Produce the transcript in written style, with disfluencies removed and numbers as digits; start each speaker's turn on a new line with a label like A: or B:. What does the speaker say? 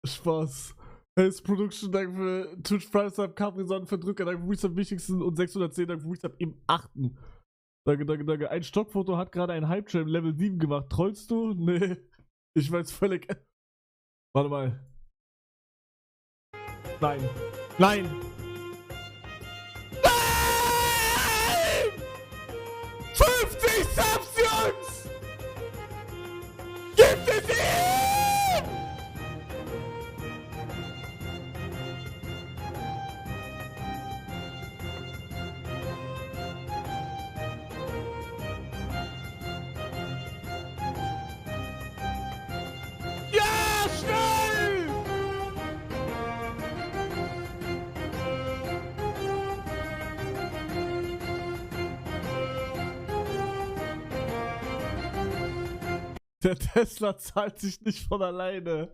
A: Spaß. Hell's Production, danke für Twitch Prime Sub, Capri-Sonnen für Drücker, danke für Reach am wichtigsten und 610, danke für Reach im 8. Danke, danke, danke. Ein Stockfoto hat gerade ein Hype-Train Level 7 gemacht. Trollst du? Nee. Ich weiß völlig. Warte mal. Nein. Nein! Nein! 50 Subs, Jungs! Gibt es ihn! Ja, schnell! Der Tesla zahlt sich nicht von alleine.